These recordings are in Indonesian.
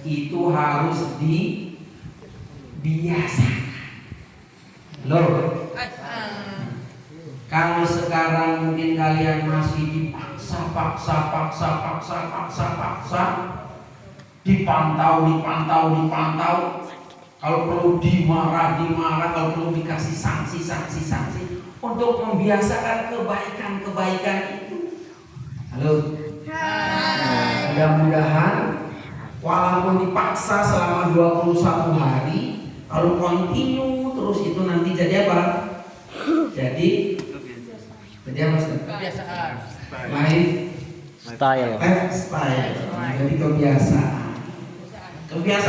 itu harus dibiasakan. Loh, kalau sekarang mungkin kalian masih dipaksa, dipantau. Kalau perlu dimarah, kalau perlu dikasih sanksi. Untuk membiasakan kebaikan itu. Halo. Mudah-mudahan walaupun dipaksa selama 21 hari, kalau continue terus itu nanti jadi apa? Jadi apa? Kebiasaan. Style. Jadi kebiasaan terus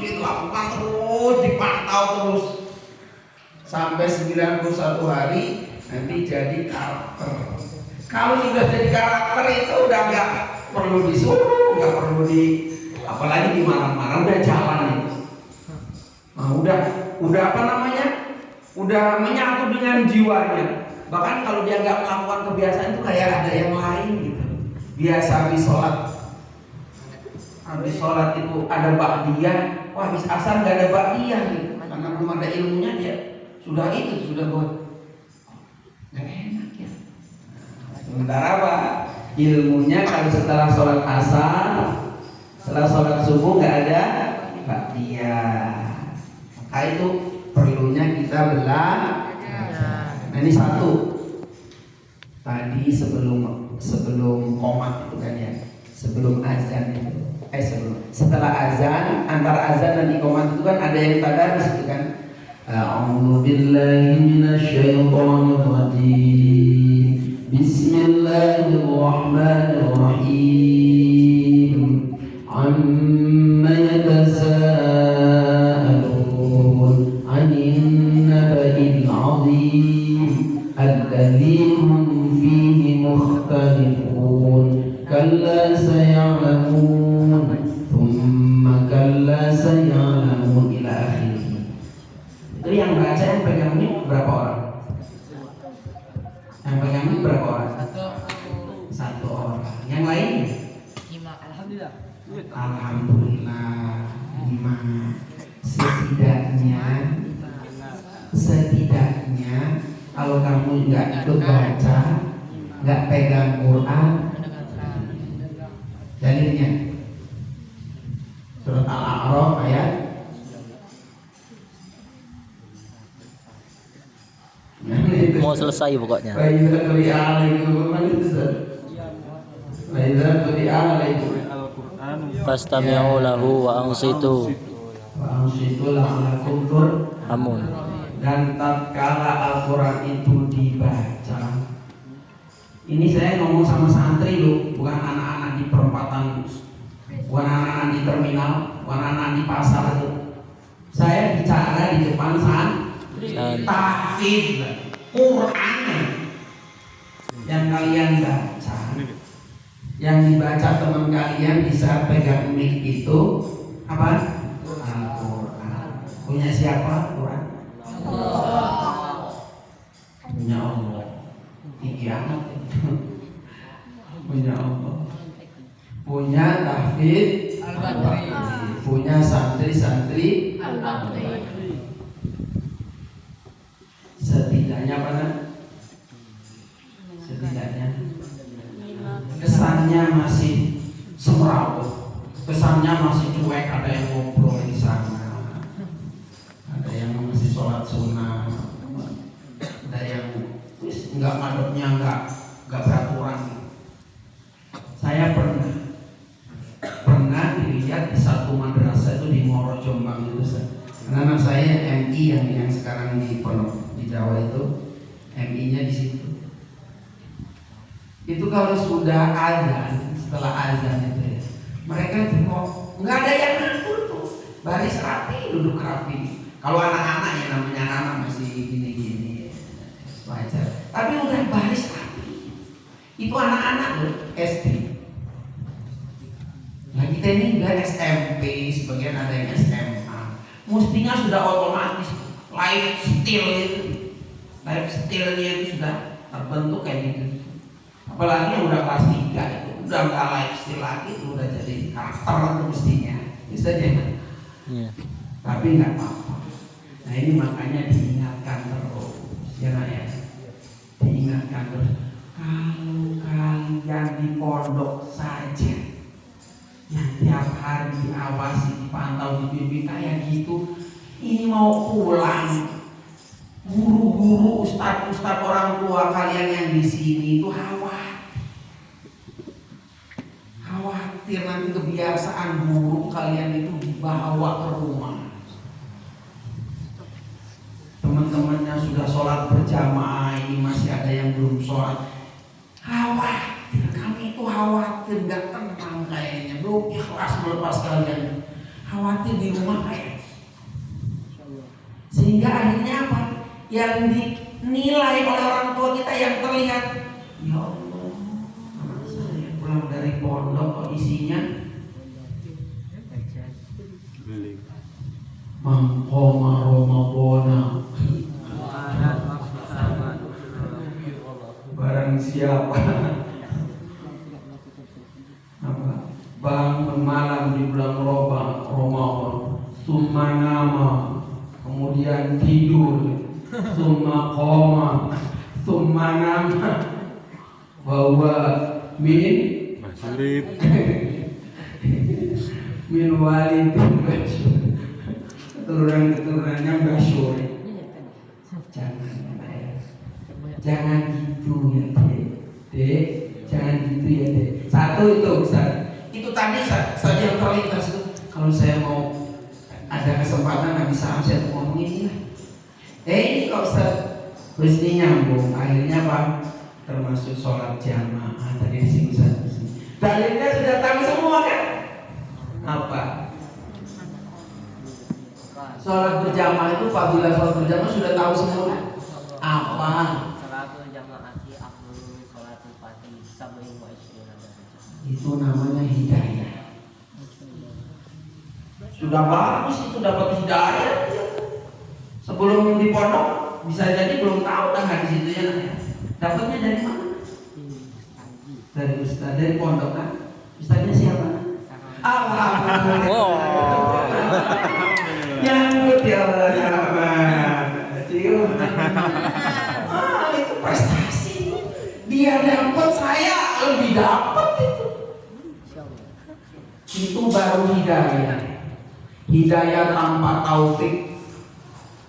dilakukan terus, dipantau terus sampai 91 hari nanti jadi karakter. Kalau sudah jadi karakter itu udah nggak perlu disuruh, nggak perlu apalagi dimarah-marah, udah jalan itu. Nah, udah apa namanya? Udah menyatu dengan jiwanya. Bahkan kalau dia nggak melakukan kebiasaan itu kayak ada yang lain gitu. Biasa habis sholat itu ada ba'diyah, wah habis asar nggak ada ba'diyah gitu. Karena belum ada ilmunya dia sudah buat nggak enak ya. Sementara apa? Ilmunya kalau setelah sholat asar, setelah sholat subuh nggak ada ba'diyah. Maka itu perlunya kita belajar. Nah ini satu. Tadi sebelum qomat itu kan ya, sebelum azan itu, setelah azan, antara azan dan iqamat itu kan ada yang tadarus itu kan. A'udzu billahi minasyaitonir rajim. Bismillahirrahmanirrahim. Amma yatasaalun 'anil naba'il 'azim alladzi hum fihi mukhtalifun. Kalla saya'lamun thumma kalla saya'lamun ila akhirih. Itu yang baca, yang pegang mic berapa orang? Yang pegang mic berapa orang? Satu orang. Yang lain? 5. Alhamdulillah. Alhamdulillah 5. Setidaknya kalau kamu nggak ikut baca, nggak pegang Quran, dalilnya surat Al-A'raf ayat mau selesai pokoknya. Fastami'u lahu wa ansitu. Amun. Dan tatkala Al-Quran itu dibaca, ini saya ngomong sama santri loh, bukan anak-anak di perempatan, bukan anak-anak di terminal, bukan anak-anak di pasar itu. Saya bicara di depan santri. Tahfidz Quran yang kalian baca, yang dibaca teman kalian bisa pegang mic itu apa? Al-Quran. Punya siapa Quran? Punya Allah. Tinggi amat. Punya Allah. Punya tahfidz Al-Baqi. Punya santri-santri Al-Baqi. Setidaknya mana? Setidaknya kesannya masih semrawut, kesannya masih cuek. Ada yang ngobrol di sana, ada yang masih sholat sunnah, ada yang nggak madepnya nggak beraturan. Saya pernah dilihat di satu madrasah itu di Muaro Jombang itu, karena anak saya MI yang sekarang di Pondok di Jawa itu, MI-nya di situ. Itu kalau sudah azan, setelah azan itu ya, mereka itu kok nggak ada yang ngatur tuh, baris rapi, duduk rapi. Kalau anak-anak ya, namanya anak masih gini-gini wajar, tapi udah baris rapi. Itu anak-anak loh, SD. Nah kita ini enggak SMP, sebagian ada yang SMA. Mestinya sudah otomatis lifestyle-nya itu sudah terbentuk kayak gitu. Apalagi yang udah kelas 3 itu udah nggak lifestyle lagi, udah jadi karakter itu mestinya, bisa dia. Iya. Tapi nggak apa-apa. Nah ini makanya diingatkan terus, ya nak ya, diingatkan terus. Kalau kalian di pondok saja, yang tiap hari diawasi, dipantau, dibimbing kayak gitu, ini mau pulang. Guru-guru, ustadz-ustadz orang tua kalian yang di sini itu khawatir nanti kebiasaan buruk kalian itu dibawa ke rumah. Teman-temannya sudah sholat berjamaah, ini masih ada yang belum sholat. Khawatir, kami itu khawatir, gak tenang kayaknya, belum ikhlas melepas kalian. Khawatir di rumah kayak. Sehingga akhirnya apa? Yang dinilai oleh orang tua kita yang terlihat, ya Allah, saya pulang dari pondok kok isinya mangkoma Ramadana, barang siapa apa bangun malam di bulan Ramadan, summa nama, kemudian tidur, summa qoma, summa nama, bahwa min Masyurib min walidin basyur, keturunan-keturunannya basyur. Jangan gitu ya dek, jangan gitu ya dek. Satu itu Ustaz, itu tadi saja yang terlintas itu. Kalau saya mau ada kesempatan Nabi saya ngomong ini lah. Ini kok Ustaz, terus ini nyambung. Akhirnya apa? Termasuk sholat jamaah tadi disini Ustaz. Dalilnya sudah tahu semua kan? Apa? Sholat berjamaah itu apabila sholat berjamaah sudah tahu semua kan? Apa? Itu namanya hidayah. Sudah bagus itu dapat hidayah. Sebelum di pondok bisa jadi belum tahu dah hadis itu ya. Dapatnya dari mana? Dari ustaz, dari pondok kan? Ustaznya siapa? Alhamdulillah. Nyambut ya Allah. Cium. Itu prestasi. Dia dapat, saya lebih dapat itu. Itu baru hidayah. Hidayah tanpa taufik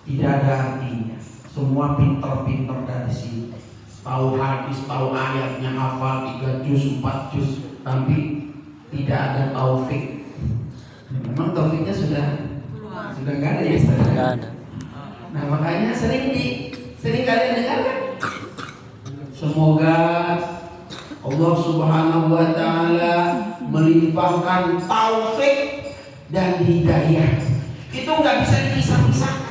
tidak ada artinya. Semua pinter-pinter dari sini. Tahu hadis, tahu ayatnya, hafal 3 juz, 4 juz, tapi tidak ada taufik. Memang taufiknya sudah nggak ada ya Ustaz? Nggak ada. Nah makanya sering kalian dengar kan? Semoga Allah Subhanahu wa Ta'ala melimpahkan taufik dan hidayah. Itu nggak bisa dipisah-pisah.